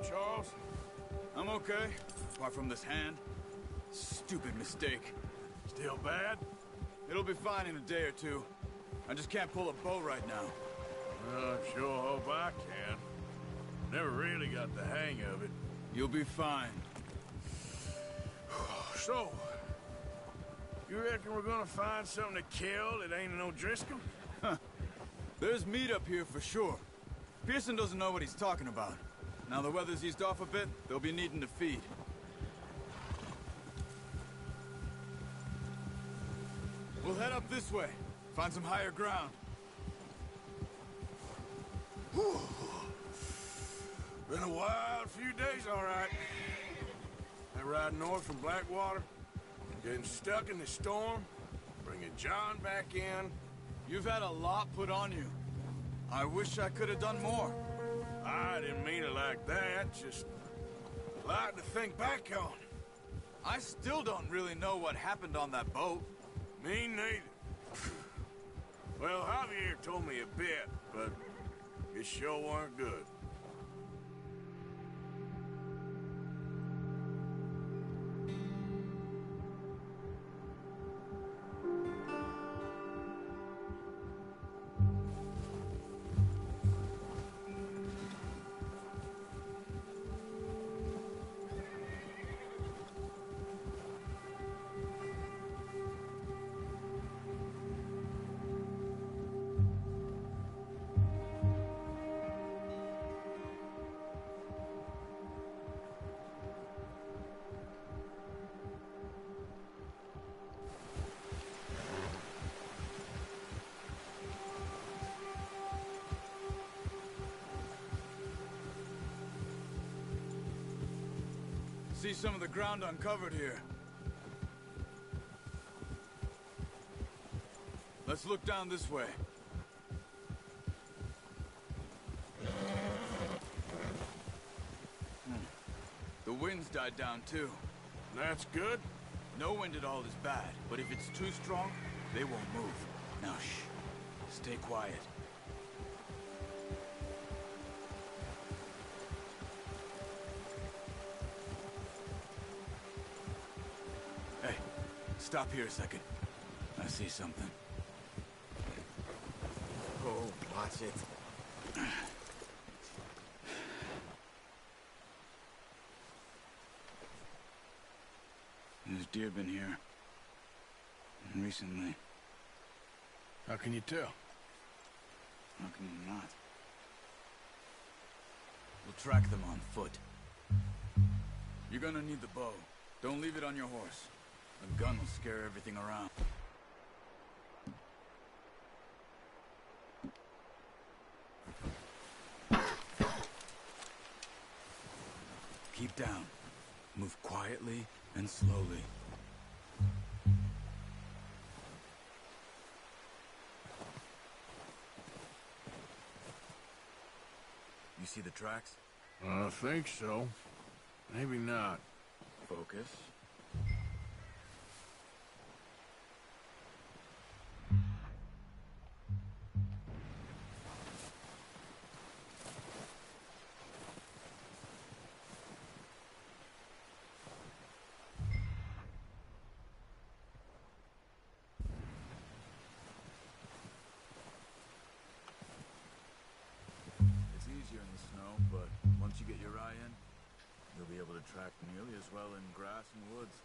Charles? I'm okay, apart from this hand. Stupid mistake. Still bad? It'll be fine in a day or two. I just can't pull a bow right now. I sure hope I can. Never really got the hang of it. You'll be fine. So, you reckon we're gonna find something to kill that ain't no Driscoll? Huh. There's meat up here for sure. Pearson doesn't know what he's talking about. Now the weather's eased off a bit, they'll be needing to feed. We'll head up this way. Find some higher ground. Whew. Been a wild few days, all right. That ride north from Blackwater, getting stuck in the storm, bringing John back in. You've had a lot put on you. I wish I could have done more. I didn't mean it like that, just a lot to think back on. I still don't really know what happened on that boat. Me neither. Well, Javier told me a bit, but it sure weren't good. See some of the ground uncovered here. Let's look down this way. The wind's died down too. That's good. No wind at all is bad, but if it's too strong, they won't move. Now shh. Stay quiet. Hey, stop here a second. I see something. Oh, watch it. There's deer been here. Recently. How can you tell? How can you not? We'll track them on foot. You're gonna need the bow. Don't leave it on your horse. A gun will scare everything around. Keep down. Move quietly and slowly. You see the tracks? I think so. Maybe not. Focus. It's easier in the snow, but once you get your eye in, you'll be able to track nearly as well in grass and woods.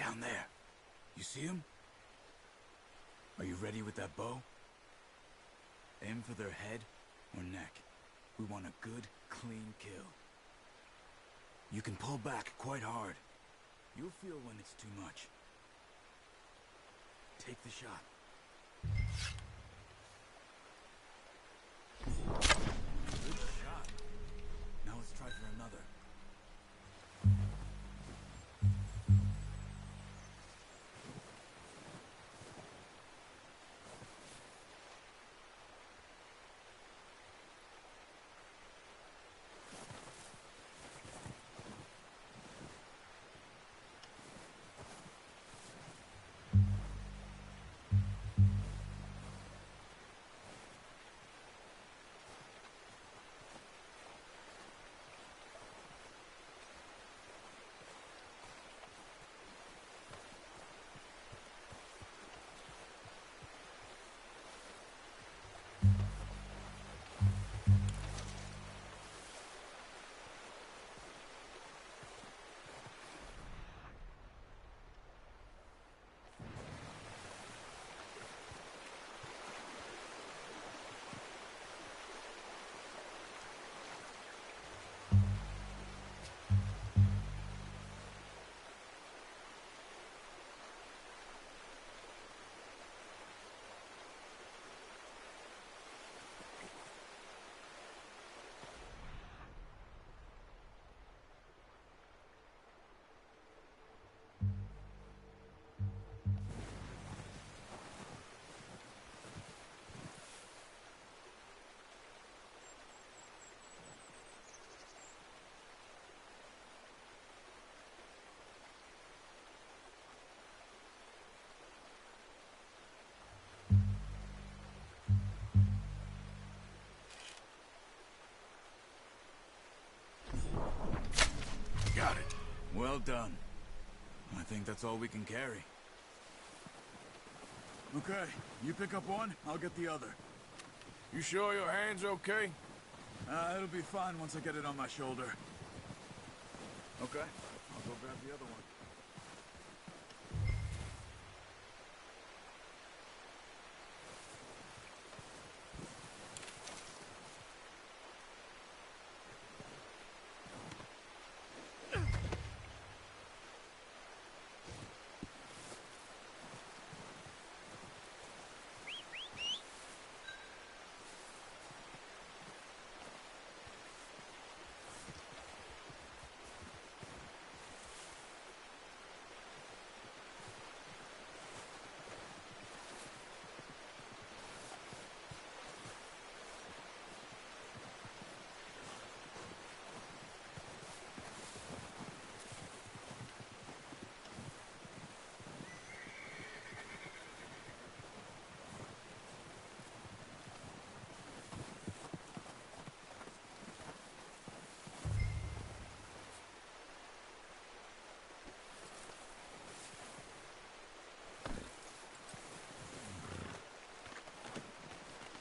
Down there. You see him? Are you ready with that bow? Aim for their head or neck. We want a good, clean kill. You can pull back quite hard. You'll feel when it's too much. Take the shot. Good shot. Now let's try for another. Got it. Well done. I think that's all we can carry. Okay, you pick up one, I'll get the other. You sure your hand's okay? It'll be fine once I get it on my shoulder. Okay, I'll go grab the other one.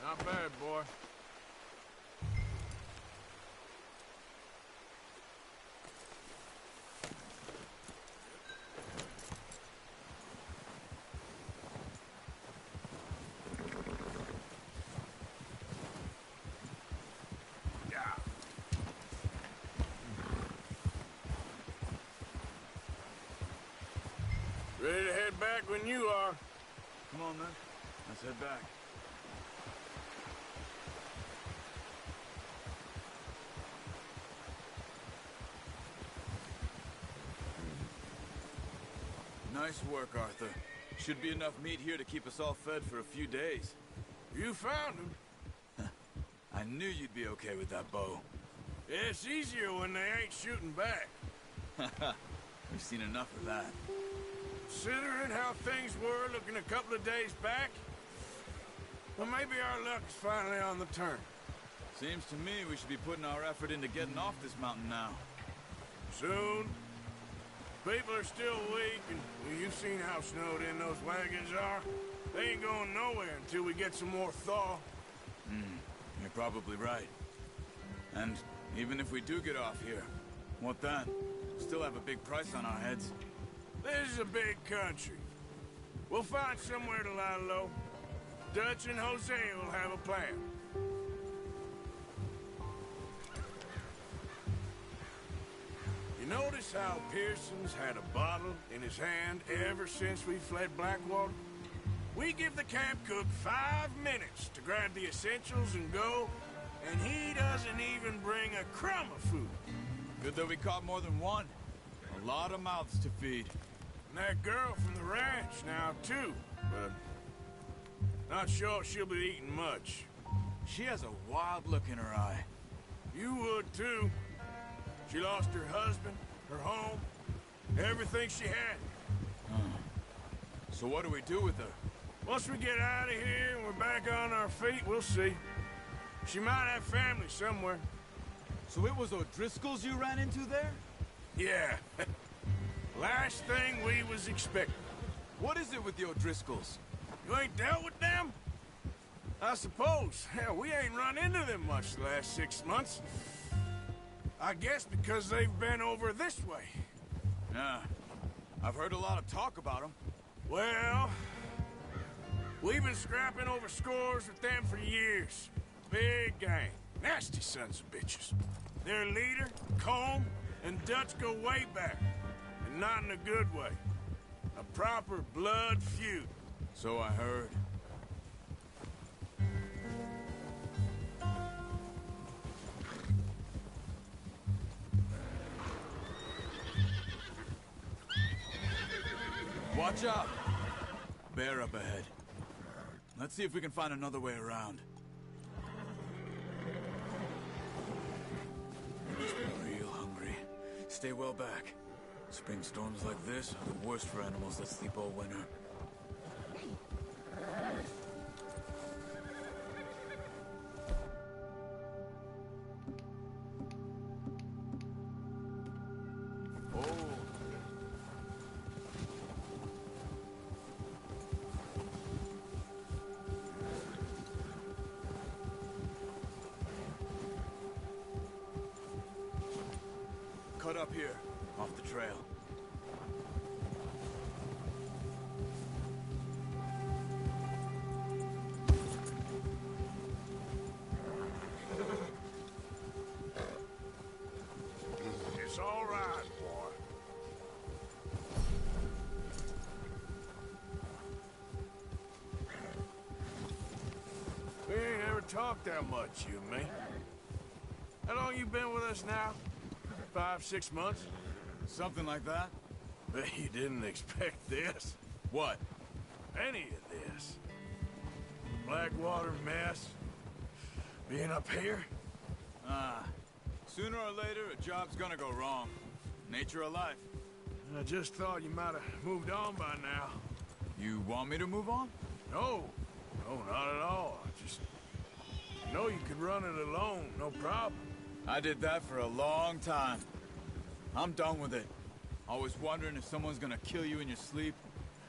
Not bad, boy. Yeah. Ready to head back when you are. Come on, then. Let's head back. Nice work, Arthur. Should be enough meat here to keep us all fed for a few days. You found him. I knew you'd be okay with that bow. Yeah, it's easier when they ain't shooting back. We've seen enough of that. Considering how things were looking a couple of days back, well, maybe our luck's finally on the turn. Seems to me we should be putting our effort into getting off this mountain now. Soon. People are still weak, and well, you've seen how snowed in those wagons are. They ain't going nowhere until we get some more thaw. You're probably right. And even if we do get off here, what then? Still have a big price on our heads. This is a big country. We'll find somewhere to lie low. Dutch and Jose will have a plan. You notice how Pearson's had a bottle in his hand ever since we fled Blackwater? We give the camp cook 5 minutes to grab the essentials and go, and he doesn't even bring a crumb of food. Good that we caught more than one. A lot of mouths to feed. And that girl from the ranch now, too, but not sure she'll be eating much. She has a wild look in her eye. You would, too. She lost her husband, her home, everything she had. So what do we do with her? Once we get out of here and we're back on our feet, we'll see. She might have family somewhere. So it was O'Driscoll's you ran into there? Yeah. Last thing we was expecting. What is it with the O'Driscolls? You ain't dealt with them? I suppose. Hell, we ain't run into them much the last 6 months. I guess because they've been over this way. Yeah. I've heard a lot of talk about them. Well, we've been scrapping over scores with them for years. Big gang. Nasty sons of bitches. Their leader, Combe, and Dutch go way back. And not in a good way. A proper blood feud. So I heard. Watch out! Bear up ahead. Let's see if we can find another way around. Must be real hungry. Stay well back. Spring storms like this are the worst for animals that sleep all winter. Cut up here, off the trail. It's all right, boy. We ain't ever talked that much, you and me. How long you been with us now? 5, 6 months? Something like that? Bet you didn't expect this. What? Any of this. Blackwater mess. Being up here? Sooner or later, a job's gonna go wrong. Nature of life. I just thought you might have moved on by now. You want me to move on? No. No, not at all. I just know you could run it alone, no problem. I did that for a long time. I'm done with it. Always wondering if someone's gonna kill you in your sleep.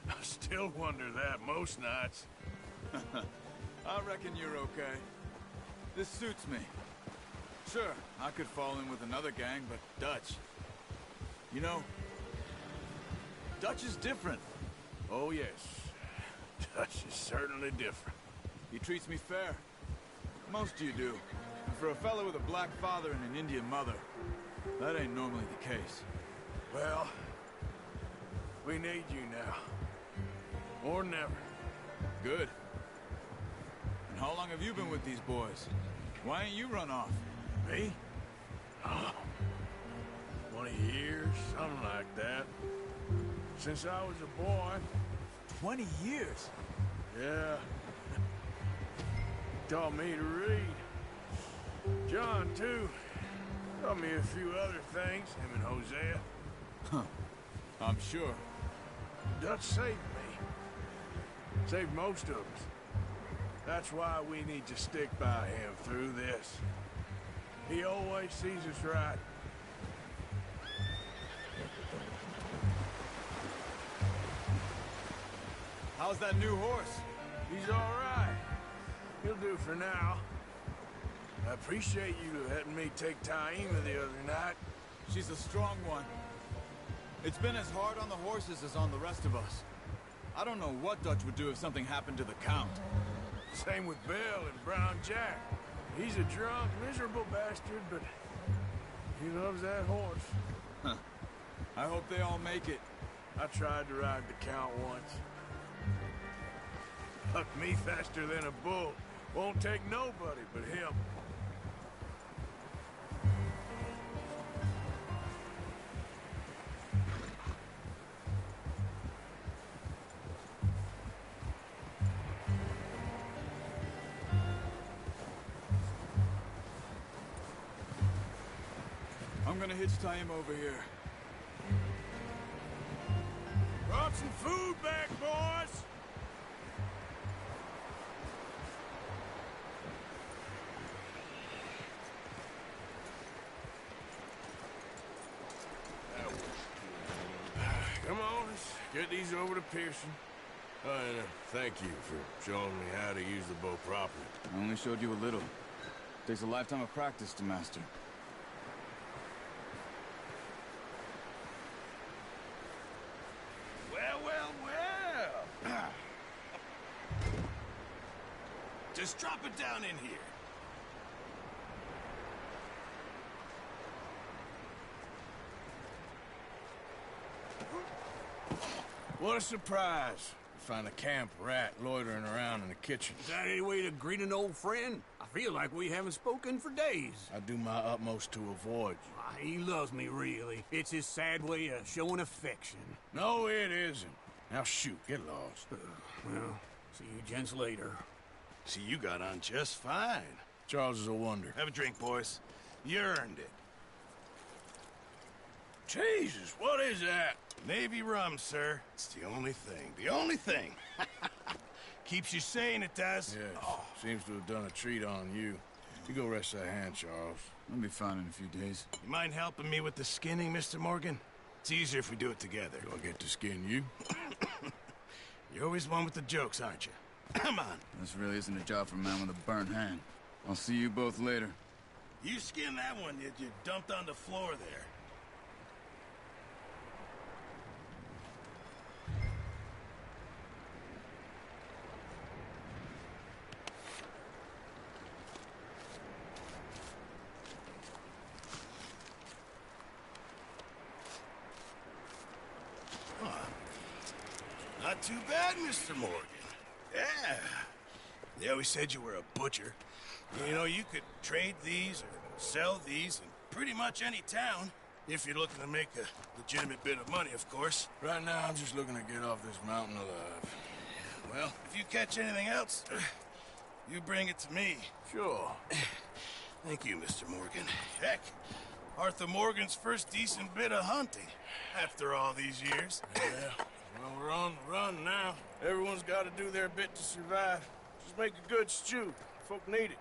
I still wonder that most nights. I reckon you're okay. This suits me. Sure, I could fall in with another gang, but Dutch... You know, Dutch is different. Oh, yes. Dutch is certainly different. He treats me fair. Most of you do. And for a fellow with a black father and an Indian mother, that ain't normally the case. Well, we need you now. Or never. Good. And how long have you been with these boys? Why ain't you run off? Me? Oh, 20 years, something like that. Since I was a boy. 20 years? Yeah. Taught me to read. John, too. Taught me a few other things, him and Hosea. Huh. I'm sure. Dutch saved me. Saved most of us. That's why we need to stick by him through this. He always sees us right. How's that new horse? He's all right. He'll do for now. I appreciate you letting me take Taima the other night. She's a strong one. It's been as hard on the horses as on the rest of us. I don't know what Dutch would do if something happened to the Count. Same with Bill and Brown Jack. He's a drunk, miserable bastard, but he loves that horse. Huh. I hope they all make it. I tried to ride the Count once. Bucked me faster than a bull. Won't take nobody but him. I'm gonna hitch tie him over here. Brought some food back, boys! Come on, let's get these over to Pearson. Oh, and thank you for showing me how to use the bow properly. I only showed you a little. Takes a lifetime of practice to master. Well. Just drop it down in here. What a surprise. You find a camp rat loitering around in the kitchen. Is that any way to greet an old friend? I feel like we haven't spoken for days. I do my utmost to avoid you. He loves me, really. It's his sad way of showing affection. No, it isn't. Now shoot, get lost. Well, see you gents later. See, you got on just fine. Charles is a wonder. Have a drink, boys. You earned it. Jesus, what is that? Navy rum, sir. It's the only thing. The only thing. Keeps you sane, it does. Yes, seems to have done a treat on you. You go rest that hand, Charles. I'll be fine in a few days. You mind helping me with the skinning, Mr. Morgan? It's easier if we do it together. Do I get to skin you? You're always one with the jokes, aren't you? Come on. This really isn't a job for a man with a burnt hand. I'll see you both later. You skinned that one that you dumped on the floor there. Not too bad, Mr. Morgan. Yeah. They always said you were a butcher. You know, you could trade these or sell these in pretty much any town. If you're looking to make a legitimate bit of money, of course. Right now, I'm just looking to get off this mountain alive. Well, if you catch anything else, you bring it to me. Sure. Thank you, Mr. Morgan. Heck, Arthur Morgan's first decent bit of hunting after all these years. Yeah. Well, we're on the run now. Everyone's got to do their bit to survive. Just make a good stew. Folk need it.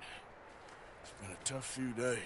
It's been a tough few days.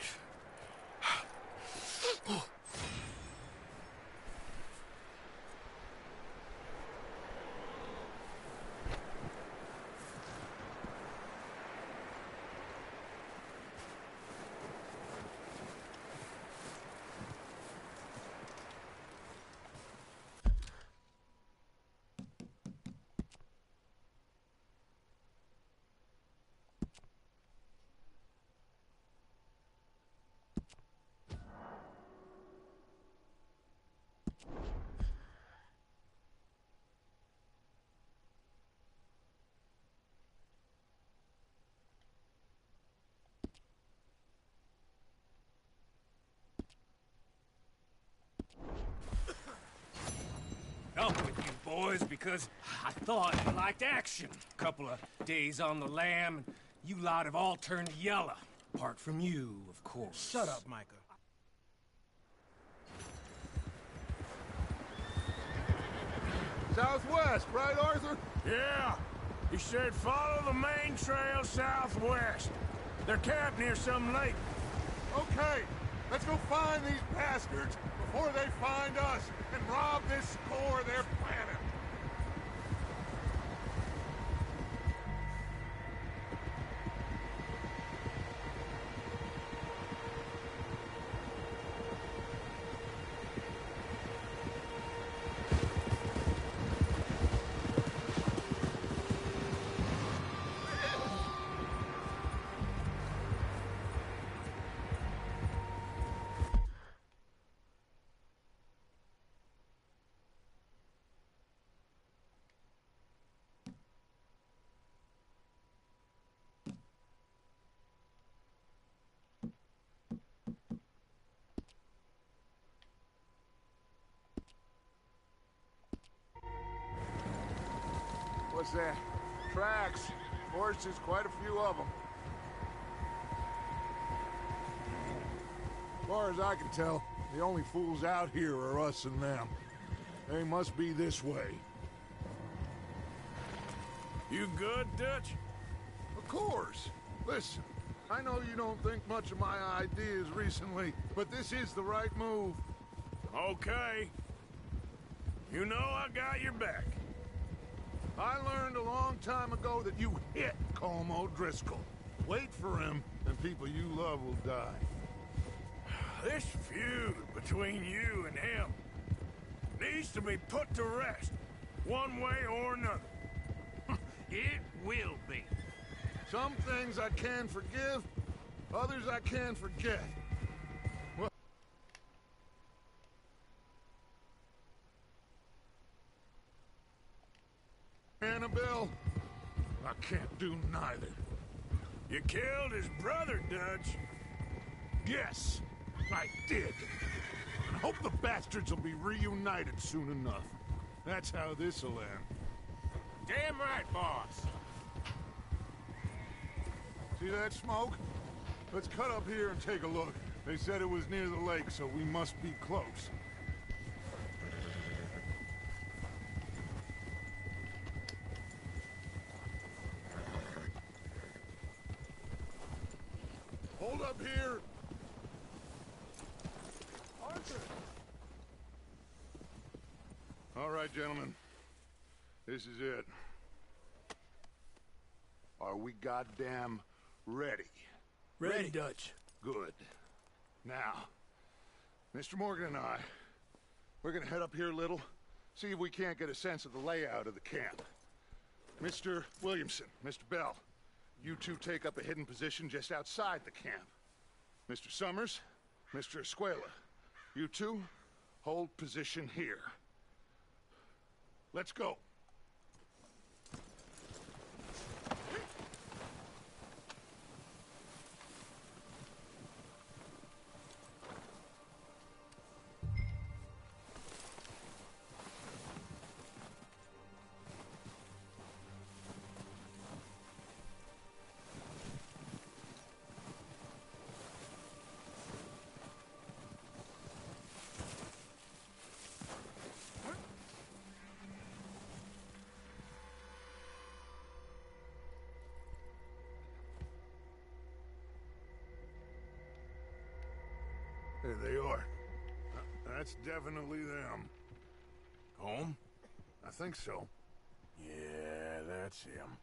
Up with you boys because I thought you liked action. Couple of days on the lam, and you lot have all turned yellow. Apart from you, of course. Shut up, Micah. Southwest, right, Arthur? Yeah. He said follow the main trail southwest. They're camped near some lake. Okay, let's go find these bastards before they find us and rob this score they're planning. What's that? Tracks. Horses, quite a few of them. As far as I can tell, the only fools out here are us and them. They must be this way. You good, Dutch? Of course. Listen, I know you don't think much of my ideas recently, but this is the right move. Okay. You know I got your back. I learned a long time ago that you hit Colm O'Driscoll. Wait for him, and people you love will die. This feud between you and him needs to be put to rest, one way or another. It will be. Some things I can forgive, others I can forget. Well, Annabelle, I can't do neither. You killed his brother, Dutch. Yes, I did. I hope the bastards will be reunited soon enough. That's how this'll end. Damn right, boss. See that smoke? Let's cut up here and take a look. They said it was near the lake, so we must be close. Hold up here! Arthur! All right, gentlemen. This is it. Are we goddamn ready? Ready, Dutch. Good. Now, Mr. Morgan and I, we're gonna head up here a little, see if we can't get a sense of the layout of the camp. Mr. Williamson, Mr. Bell, you two take up a hidden position just outside the camp. Mr. Summers, Mr. Escuela, you two hold position here. Let's go. There they are. That's definitely them. Home? I think so. Yeah, that's him.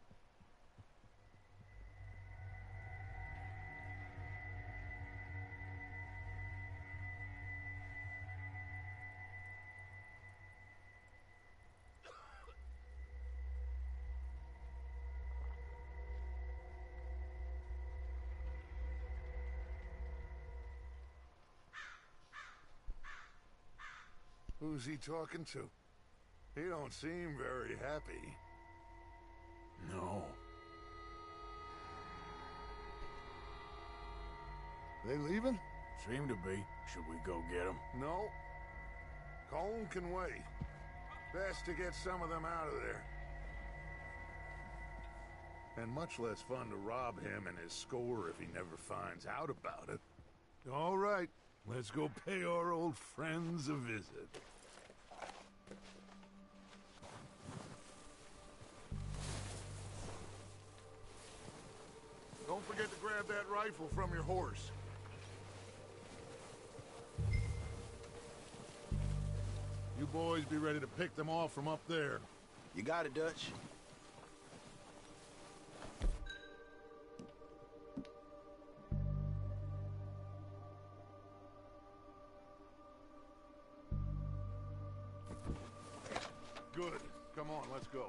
Who's he talking to? He don't seem very happy. No. They leaving? Seem to be. Should we go get him? No. Colm can wait. Best to get some of them out of there. And much less fun to rob him and his score if he never finds out about it. All right, let's go pay our old friends a visit. Don't forget to grab that rifle from your horse. You boys be ready to pick them off from up there. You got it, Dutch. Good. Come on, let's go.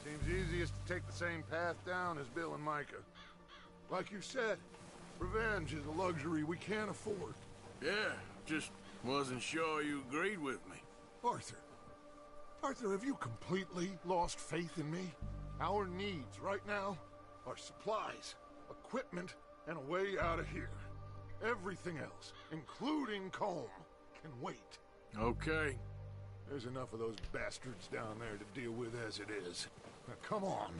Seems easiest to take the same path down as Bill and Micah. Like you said, revenge is a luxury we can't afford. Yeah, just wasn't sure you agreed with me. Arthur, have you completely lost faith in me? Our needs right now are supplies, equipment, and a way out of here. Everything else, including Colm, can wait. Okay. There's enough of those bastards down there to deal with as it is. Now, come on.